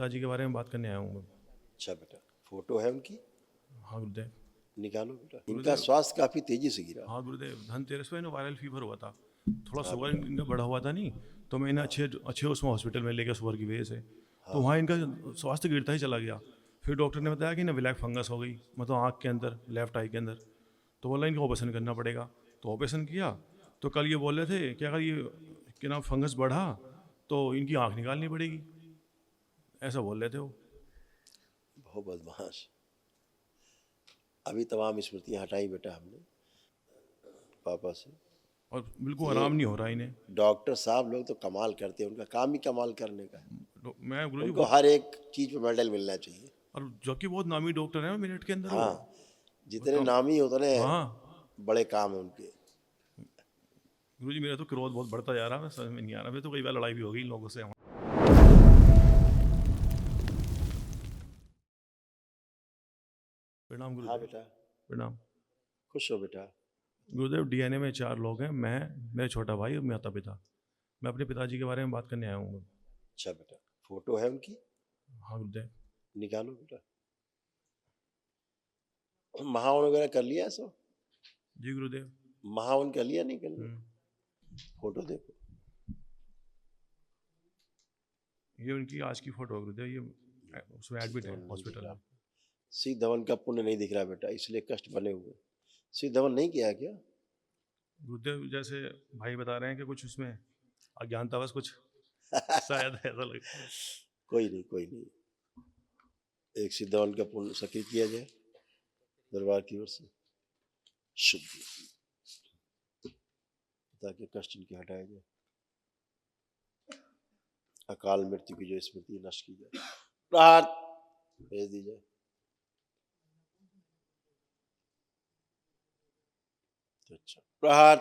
पिताजी के बारे में बात करने आया हूँ मैं। अच्छा बेटा, फोटो है उनकी? हाँ गुरुदेव। निकालो बेटा। इनका स्वास्थ्य काफी तेजी से गिरा। हाँ गुरुदेव, धनतेरस में ना वायरल फीवर हुआ था, थोड़ा शुगर इनका बढ़ा हुआ था नहीं, तो मैं इन्हें अच्छे अच्छे उसमें हॉस्पिटल में लेकर शुगर की वजह से, तो वहाँ इनका स्वास्थ्य गिरता ही चला गया। फिर डॉक्टर ने बताया कि ना ब्लैक फंगस हो गई, मतलब आँख के अंदर, लेफ्ट आई के अंदर, तो बोला इनका ऑपरेशन करना पड़ेगा। तो ऑपरेशन किया, तो कल ये बोल रहे थे कि अगर ये क्या नाम फंगस बढ़ा तो इनकी आँख निकालनी पड़ेगी, ऐसा बोल रहे थे वो। बहुत बदमाश। अभी तमाम स्मृतियां हटाई बेटा हमने पापा से। और बिल्कुल आराम नहीं हो रहा इन्हें। डॉक्टर साहब लोग तो कमाल करते हैं, उनका काम ही कमाल करने का है। मैं गुरुजी उनको बहुत, हर एक चीज पे मेडल मिलना चाहिए। और जो कि बहुत नामी डॉक्टर हैं मिनट के अंदर वो। हाँ, जितने कम, नामी उतने हाँ बड़े काम है उनके। गुरुजी, मेरा तो क्रोध बहुत बढ़ता जा रहा है, समझ में नहीं आ रहा। फिर तो कई बार लड़ाई भी हो गई इन लोगों से। प्रणाम हाँ गुरुदेव। बेटा, प्रणाम खुश हो बेटा। गुरुदेव। डीएनए में 4 लोग हैं, मैं, मेरे छोटा भाई और माता पिता। मैं अपने पिताजी के बारे में बात करने आया हूँ। अच्छा बेटा, फोटो है उनकी? हाँ गुरुदेव। निकालो बेटा। महावन वगैरह कर लिया सब? जी गुरुदेव। महावन कर लिया नहीं कर लिया? हम्म। फोटो देखो। ये उनकी आज की फोटो है गुरुदेव, ये उसमें एडमिट है हॉस्पिटल में। सिद्ध धवन का पुण्य नहीं दिख रहा बेटा, इसलिए कष्ट बने हुए। सिद्ध धवन नहीं किया क्या? गुरुदेव जैसे भाई बता रहे हैं कि कुछ उसमें अज्ञानतावश कुछ शायद ऐसा लग। कोई नहीं, कोई नहीं। एक सिद्ध धवन का पुण्य सक्रिय किया जाए दरबार की ओर से, शुद्ध, ताकि कष्ट इनके हटाया जाए, अकाल मृत्यु की जो स्मृति नष्ट की जाए, प्रहार भेज दी जाए। अच्छा, प्रहार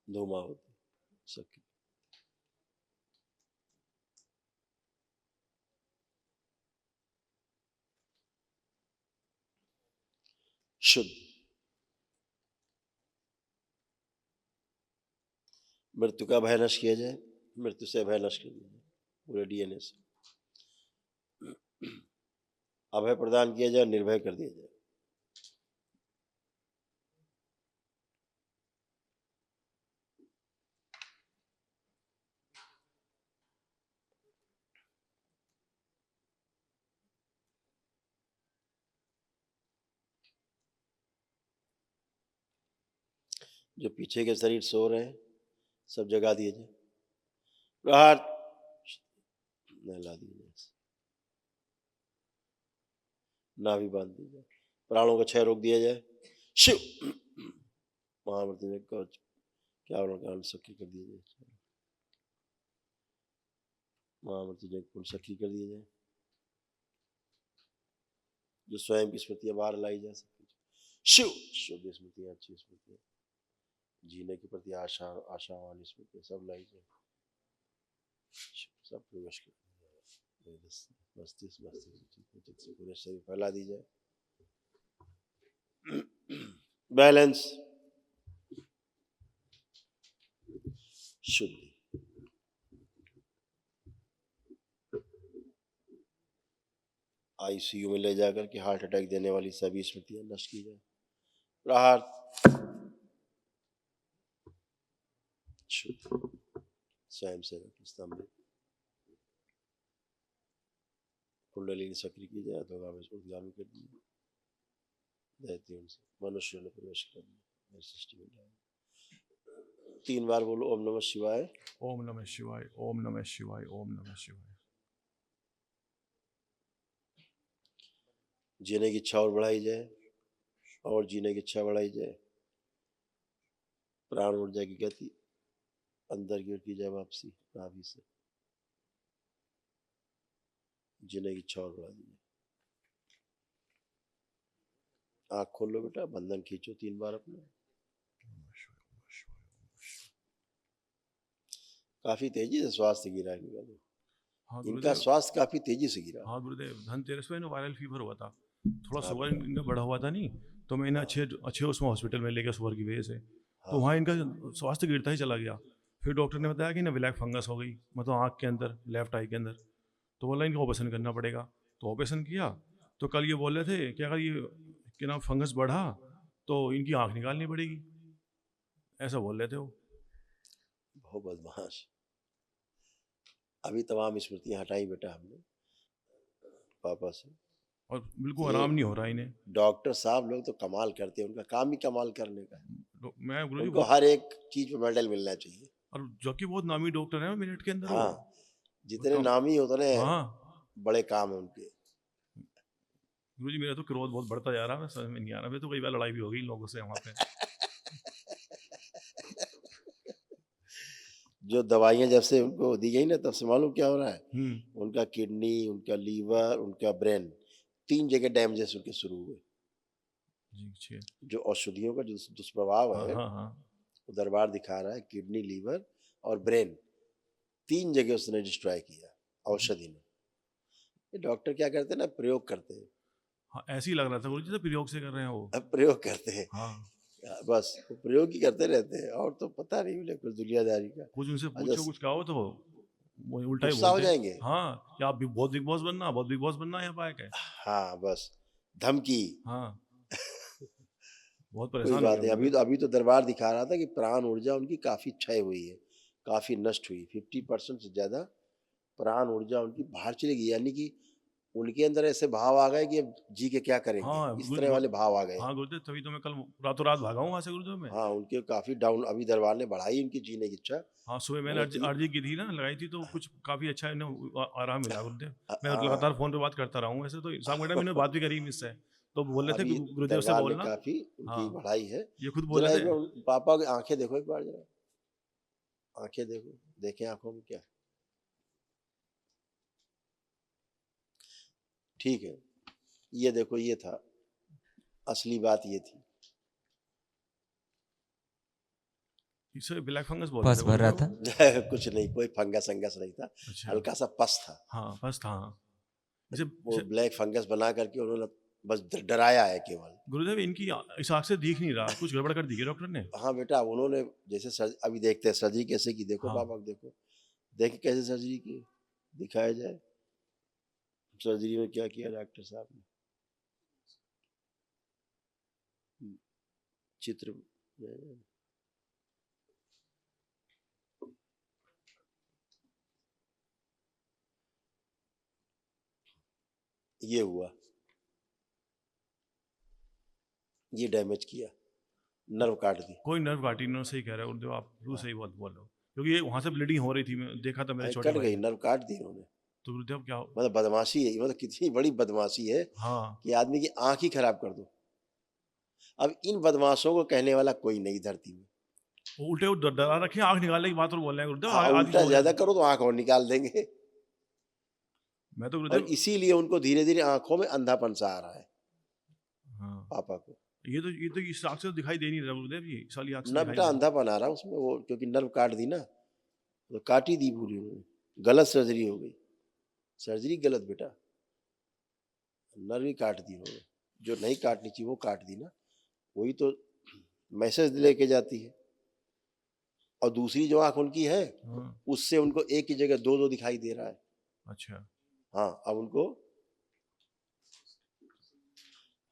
धूमावती सक्रिय। शुद्ध, मृत्यु का भय नष्ट किया जाए, मृत्यु से भय नष्ट कर दिया जाए पूरे डीएनए से, अभय प्रदान किया जाए, निर्भय कर दिया जाए। जो पीछे के शरीर सो रहे हैं सब जगा दिए जाए, प्रहार नहला दिए जाए, नाभि बांध दी जाए, प्राणों का क्षय रोक दिया जाए। शिव महामृत्युंजय कवच क्या कारण सक्रिय कर दिया जाए, महामृत्युंजय पुण्य सक्रिय कर दिया जाए, जो स्वयं की स्मृतियां बाहर लाई जा सकती। शिव शुद्ध स्मृतियां, अच्छी स्मृतियां, जीने के प्रति आशा, आशावान स्मृतियां सब लाई जाए, सब प्रवेश कर मस्तिष्क से पूरे शरीर फैला दी जाए। बैलेंस, शुद्धि, आईसीयू में ले जाकर के हार्ट अटैक देने वाली सभी स्मृतियां नष्ट की जाए, प्रहार शुद्ध, स्वयं सेवक स्तंभ कुंडलिनी सक्रिय की जाए, उद्गामी कर दी जाए, दैत्यों से मनुष्यों ने प्रवेश कर दिया सृष्टि में जाए। 3 बार बोलो ओम नमः शिवाय, ओम नमः शिवाय, ओम नमः शिवाय, ओम नमः शिवाय। जीने की इच्छा और बढ़ाई जाए, और जीने की इच्छा बढ़ाई जाए, प्राण ऊर्जा की गति अंदर की ओर की जाए, वापसी नाभि से, जीने की इच्छा और बढ़ा दी जाए। आँख खोल लो बेटा, बंधन खींचो 3 बार अपने। काफी तेजी से स्वास्थ्य गिरा इनका, हाँ इनका गुरुदेव। स्वास्थ्य काफी तेजी से गिरा। हाँ गुरुदेव, धनतेरस में ना वायरल फीवर हुआ था, थोड़ा हाँ शुगर बेटा। इनका बढ़ा हुआ था नहीं, तो मैं इन्हें अच्छे अच्छे उसमें हॉस्पिटल में लेकर शुगर की वजह से, तो हाँ वहाँ इनका स्वास्थ्य गिरता ही चला गया। फिर डॉक्टर ने बताया कि ना ब्लैक फंगस हो गई, मतलब आँख के अंदर, लेफ्ट आई के अंदर। तो बोला इनका ऑपरेशन करना पड़ेगा। तो ऑपरेशन किया। तो कल ये बोल रहे थे कि अगर ये कि ना फंगस बढ़ा तो इनकी आँख निकालनी पड़ेगी, ऐसा बोल रहे थे वो। बहुत बदमाश। अभी तमाम स्मृतियां हटाई बेटा हमने पापा से। और बिल्कुल ये आराम नहीं हो रहा इन्हें। डॉक्टर साहब लोग तो कमाल करते हैं, उनका काम ही कमाल करने का है। मैं गुरुजी उनको बहुत, हर एक चीज पे मेडल मिलना चाहिए। और जो कि बहुत नामी डॉक्टर है मिनट के अंदर वो। हाँ, जितने कम, नामी उतने हाँ बड़े काम है उनके। गुरुजी मेरा तो क्रोध बहुत बढ़ता जा रहा है, समझ में नहीं आ रहा। मैं तो कई बार लड़ाई भी हो गई इन लोगों से वहाँ पे। जो दवाइयां जब से उनको दी गई ना, तब से मालूम क्या हो रहा है, हम्म। उनका किडनी, उनका लीवर, उनका ब्रेन, 3 जगह डैमेजेस उनके शुरू हुए। जी छः। जो औषधियों का जो दुष्प्रभाव हाँ है हाँ हाँ। वो दरबार दिखा रहा है। किडनी, लीवर और ब्रेन, 3 जगह उसने डिस्ट्रॉय किया औषधि ने। ये डॉक्टर क्या करते हैं ना, प्रयोग करते हैं। हाँ ऐसे ही लग रहा था गुरुजी, तो प्रयोग से कर रहे हैं वो। अब प्रयोग करते हैं, हाँ। बस वो प्रयोग ही करते रहते हैं, और तो पता नहीं उन्हें कुछ दुनियादारी का। कुछ उनसे अच्छा, पूछो, कुछ कहो तो वो उल्टा ही गुस्सा हो बोलते हैं। जाएंगे। हाँ, क्या आप बहुत बिग बॉस बनना, बहुत बिग बॉस बनना है यहाँ पाया है। हाँ, बस धमकी। हाँ, बहुत कोई परेशान हो बात गया नहीं। गुरुदेव। अभी तो दरबार दिखा रहा था कि प्राण ऊर्जा उनकी काफी क्षय हुई है, काफी नष्ट हुई। 50% से ज्यादा प्राण ऊर्जा उनकी बाहर चली गई, यानी कि उनके अंदर ऐसे भाव आ गए कि अब जी के क्या करेंगे, हाँ इस तरह वाले भाव आ गए। हाँ गुरुदेव, तभी तो मैं कल रातों रात भागा हूँ वहाँ से गुरुदेव में। हाँ, उनके काफी डाउन। अभी दरबार ने बढ़ाई उनकी जीने की इच्छा। हाँ सुबह मैंने मतलब अर्जी की थी ना, लगाई थी, तो कुछ काफ़ी अच्छा इन्हें आराम मिला गुरुदेव। मैं हाँ, लगातार फ़ोन पे बात करता रहा हूँ वैसे तो, शाम के टाइम मैंने बात भी करी मुझसे। तो बोल रहे थे अभी कि गुरुदेव से दरबार ने बोलना। काफी हाँ, उनकी बढ़ाई है। ये खुद बोल जरा रहे एक थे। बार पापा की आंखें देखो, एक बार जरा आंखें देखो, देखें आंखों में क्या। ठीक है, ये देखो, ये था असली बात, ये थी। इसे ब्लैक फंगस बोल रहे पास थे भर रहा गुरुदेव। था। कुछ नहीं, कोई फंगस अंगस नहीं था, अच्छा। हल्का सा पस था। हाँ बस था, हाँ। इसे वो इसे ब्लैक फंगस बना करके उन्होंने बस डराया है केवल। गुरुदेव इनकी इस आँख से दिख नहीं रहा, कुछ गड़बड़ कर दी है डॉक्टर ने। हाँ बेटा, उन्होंने जैसे अभी देखते हैं सर्जरी कैसे की। देखो हाँ। पापा को देखो, देखे कैसे सर्जरी की, दिखाया जाए सर्जरी में क्या किया डॉक्टर साहब ने। चित्र में ये हुआ, ये डैमेज किया, नर्व काट दी। कोई नर्व काटी इन्होंने, सही कह रहे हो गुरुदेव आप, बिल्कुल सही बात बोल रहे हो। क्योंकि ये वहाँ से ब्लीडिंग हो रही थी, मैं देखा था मेरे छोटे कट भाई गई, ने। नर्व काट दी उन्होंने। तो गुरुदेव क्या मतलब बदमाशी है, मतलब कितनी बड़ी बदमाशी है हाँ, कि आदमी की आंख ही खराब कर दो। अब इन बदमाशों को कहने वाला कोई नहीं धरती में। वो उल्टे वो डरा रखे, आँख निकालने की बात और बोल रहे हैं गुरुदेव, हाँ, आदि उल्टा बोल रहे ज्यादा थे। करो तो आंख और निकाल देंगे। मैं तो और गुरुदेव। इसीलिए उनको धीरे धीरे आंखों में अंधापन सा आ रहा है हाँ, पापा को। ये तो इस आँख से तो दिखाई दे नहीं रहा गुरुदेव, ये इस वाली आँख से ना दिखाई बेटा, दे रहा। अंधापन आ रहा है उसमें, वो क्योंकि नर्व काट दी ना, तो काट ही दी पूरी उन्होंने। गलत सर्जरी हो गई, सर्जरी गलत बेटा, नर्व ही काट दी उन्होंने। जो नहीं काटनी चाहिए वो काट दी ना, वही तो मैसेज लेके जाती है। और दूसरी जो आंख उनकी है, हाँ। उससे उनको एक ही जगह दो दो दिखाई दे रहा है। अच्छा। हाँ, अब उनको,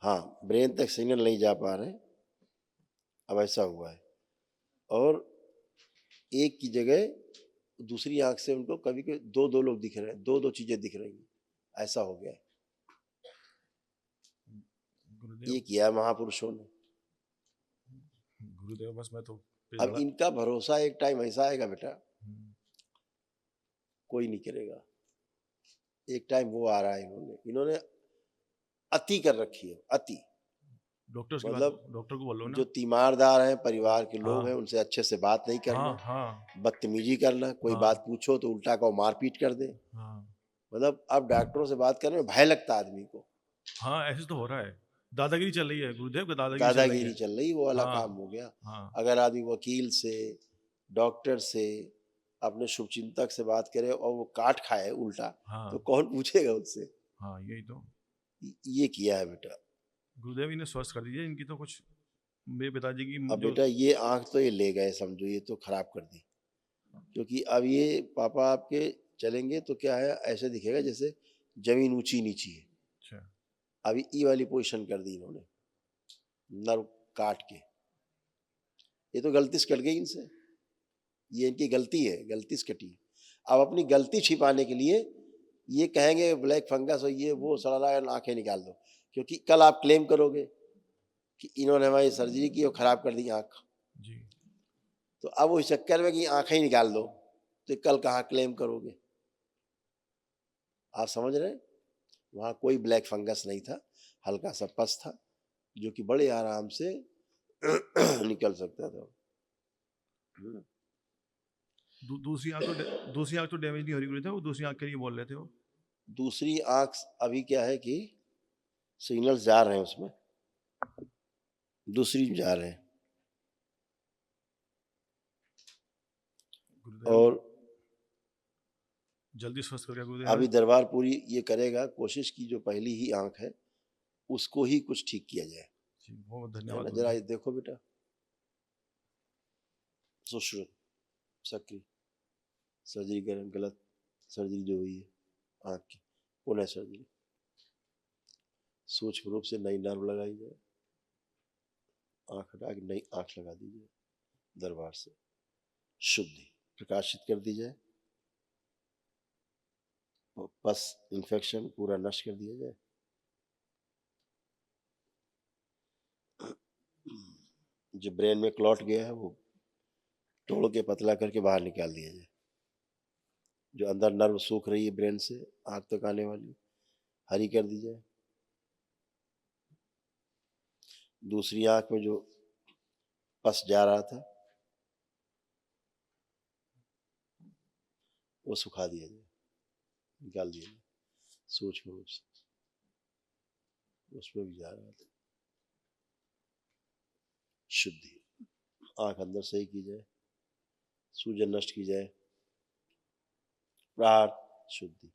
हाँ, ब्रेन तक सिग्नल नहीं जा पा रहे, अब ऐसा हुआ है। और एक की जगह दूसरी आंख से उनको कभी कभी दो दो लोग दिख रहे हैं, दो दो चीजें दिख रही हैं, ऐसा हो गया है। गुरुदेव ये किया है महापुरुषों ने। गुरुदेव बस मैं तो अब इनका भरोसा एक टाइम ऐसा आएगा बेटा, हम्म। कोई नहीं करेगा। एक टाइम वो आ रहा है, इन्होंने अति कर रखी है, अति। डॉक्टर्स की बात, मतलब डॉक्टर को बोलो ना। जो तीमारदार हैं, परिवार के लोग हाँ हैं, उनसे अच्छे से बात नहीं हाँ करना, हाँ बदतमीजी करना, कोई हाँ बात पूछो तो उल्टा को मारपीट कर दे। हाँ मतलब अब डॉक्टरों से बात करने में भय लगता है आदमी को। हाँ, ऐसे तो हो रहा है। दादागिरी चल रही है गुरुदेव का, दादागिरी चल रही है। दादागिरी चल रही, वो वाला हाँ काम हो गया। हाँ अगर आदमी वकील से, डॉक्टर से, अपने शुभचिंतक से बात करे और वो काट खाए उल्टा, हाँ तो कौन पूछेगा उससे। हाँ, यही तो। ये किया है बेटा। गुरुदेव इन्हें स्वस्थ कर दीजिए, इनकी तो कुछ, मेरे पिताजी की अब जो। बेटा ये आंख तो ये ले गए, समझो, ये तो खराब कर दी। क्योंकि अब ये पापा आपके चलेंगे तो क्या है, ऐसे दिखेगा जैसे जमीन ऊंची नीची है। अच्छा। अभी ई वाली पोजीशन कर दी इन्होंने, नर्व काट के। ये तो गलती से कट गई इनसे, ये इनकी गलती है, गलती से कटी। अब अपनी गलती छिपाने के लिए ये कहेंगे ब्लैक फंगस और ये वो, सड़ा आंखें निकाल दो, क्योंकि कल आप क्लेम करोगे कि इन्होंने हमारी सर्जरी की और खराब कर दी आंख। जी। तो अब उस चक्कर में कि आंखें ही निकाल दो, तो कल कहाँ क्लेम करोगे? आप समझ रहे हैं? वहाँ कोई ब्लैक फंगस नहीं था, हल्का सा पस था जो कि बड़े आराम से निकल सकता था। दूसरी आंख तो डैमेज नहीं हो रही गुरुदेव, वो दूसरी आंख के लिए बोल रहे थे वो। दूसरी आंख अभी क्या है कि सिग्नल्स जा रहे हैं उसमें, दूसरी जा रहे हैं। गुरुदेव और जल्दी स्वस्थ कर गया अभी गुरुदेव। दरबार पूरी ये करेगा कोशिश की जो पहली ही आंख है उसको ही कुछ ठीक किया जाए। जी, बहुत है धन्यवाद ना? जरा गुरुदेव। ये देखो बेटा, सुश्रुत सक्रिय सर्जरी करें, गलत सर्जरी जो हुई है आंख की, पुनः सर्जरी, सूक्ष्म रूप से नई नर्व लगाई जाए, आंख हटा के नई आंख लगा दी जाए, दरबार से शुद्धि प्रकाशित कर दी जाए, और पस इन्फेक्शन पूरा नष्ट कर दिया जाए। जो ब्रेन में क्लॉट गया है वो तोड़ के पतला करके बाहर निकाल दिया जाए। जो अंदर नर्व सूख रही है ब्रेन से आंख तक आने वाली, हरी कर दी जाए। दूसरी आंख में जो पस जा रहा था वो सुखा दिया जाए, निकाल दिया जाए सूक्ष्म रूप से, उसमें भी जा रहा था। शुद्धि, आंख अंदर सही की जाए, सूजन नष्ट की जाए, प्राण शुद्धि।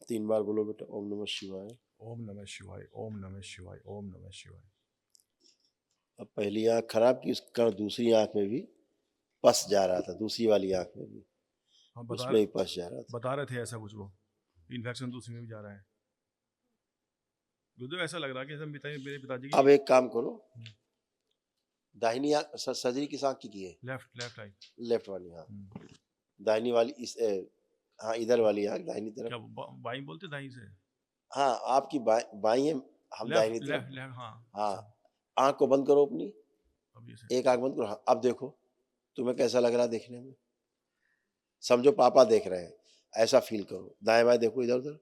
3 बार बोलो बेटा, ओम नमः शिवाय। ओम नमः शिवाय, ओम नमः शिवाय, ओम नमः शिवाय। अब पहली आंख खराब की, उसका दूसरी आंख में भी पस जा रहा था, दूसरी वाली आंख में भी हाँ, उसमें भी पस जा रहा था। बता रहे थे ऐसा कुछ, वो इन्फेक्शन दूसरी में भी जा रहा है गुरुदेव। ऐसा लग रहा है कि जैसे मेरे पिताजी की अब एक काम करो, दाहिनी आंख सर्जरी किस आंख की है? लेफ्ट आई। लेफ्ट वाली, हाँ। दाहिनी वाली इस हाँ इधर वाली आंख, दाहिनी तरफ। क्या बाई बोलते दाई से? हाँ आपकी बाई है, हम दाहिनी तरफ। लेफ्ट हाँ। हाँ, आंख को बंद करो अपनी, अब ये से एक आंख बंद करो। हाँ, अब देखो तुम्हें कैसा लग रहा है देखने में? समझो पापा देख रहे हैं, ऐसा फील करो। दाएं बाएं देखो, इधर उधर।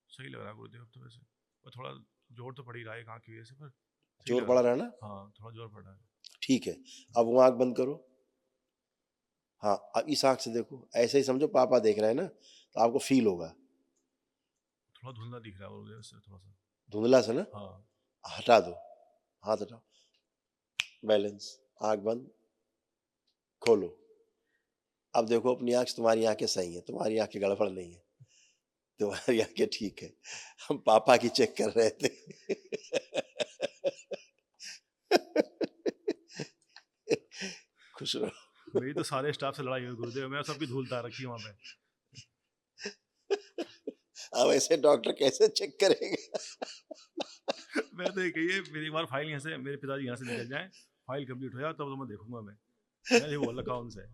सही लग रहा है गुरुदेव। अब तो वैसे और थोड़ा जोर तो पड़ ही रहा है एक आंख की वजह से, पर सही जोर लग पड़ा रहा रहा ना? हाँ, थोड़ा जोर पड़ रहा है। ठीक है, अब वो आंख बंद करो। हाँ, अब इस आंख से देखो, ऐसे ही समझो पापा देख रहे हैं ना, तो आपको फील होगा। थोड़ा धुंधला दिख रहा है गुरुदेव से, थोड़ा सा। धुंधला से ना? हाँ। हटा दो, हाथ हटाओ, बैलेंस। आंख बंद, खोलो। अब देखो अपनी आंख, तुम्हारी आंखें सही है, तुम्हारी आंखें गड़बड़ नहीं है, तुम्हारी आंखें ठीक है। हम पापा की चेक कर रहे थे। खुश रहो। मेरी तो सारे स्टाफ से लड़ाई हुई गुरुदेव, मैं सबकी धूल तार रखी है वहाँ पे। अब ऐसे डॉक्टर कैसे चेक करेंगे? मैं तो ये कहिए, मेरी एक बार फाइल यहाँ से, मेरे पिताजी यहाँ से निकल जाए, फाइल कंप्लीट हो जाए, तब तो मैं देखूंगा। मैं ये बोल रखा उनसे।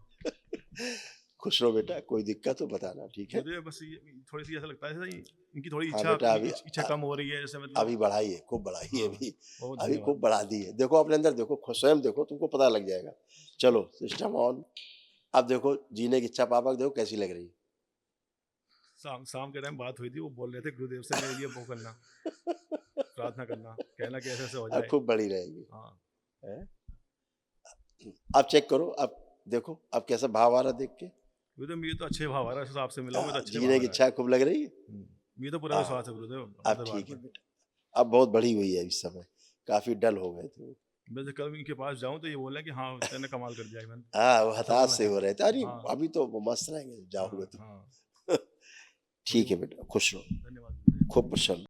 खुश रहो बेटा, कोई दिक्कत हो बताना, ठीक है? गुरुदेव बस ये थोड़ी सी ऐसा लगता है जैसे इनकी थोड़ी हाँ बेटा, इच्छा कम हो रही है जैसे, मतलब। अभी बढ़ाई है, खूब बढ़ाई है। हाँ, अभी बहुत अभी धन्यवाद। खूब बढ़ा दी है। देखो अपने अंदर देखो, खुद स्वयं देखो, तुमको पता लग जाएगा। चलो सिस्टम ऑन। अब देखो जीने की इच्छा पापा को देखो कैसी लग रही है। शाम के टाइम बात हुई थी, वो बोल रहे थे गुरुदेव से मेरे लिए वो करना, प्रार्थना करना, कहना कि ऐसे ऐसे हो अब जाए। खूब बड़ी रहेगी। हाँ। है? अब चेक करो, अब देखो अब कैसा भाव आ रहा है देख के। गुरुदेव मेरे तो अच्छे भाव आ रहा है, आपसे मिला हूँ मैं तो अच्छे भाव जीने आ की रहा है। इच्छा खूब लग रही है। मेरे तो पूरा विश्वास है गुरुदेव अब दरबार ठीक है पर। बेटा, अब बहुत बढ़ी हुई है इस समय, काफी डल हो गए थे। वैसे कल इनके पास जाऊं तो ये बोले कि हाँ तेने कमाल कर दिया ईमान। हाँ, वो सब हताश बोला से है। हो रहे थे। अरे हाँ अभी तो वो मस्त रहेंगे जाओगे हाँ तो। हाँ। ठीक है बेटा, खुश रहो, धन्यवाद गुरुदेव। खूब प्रसन्न।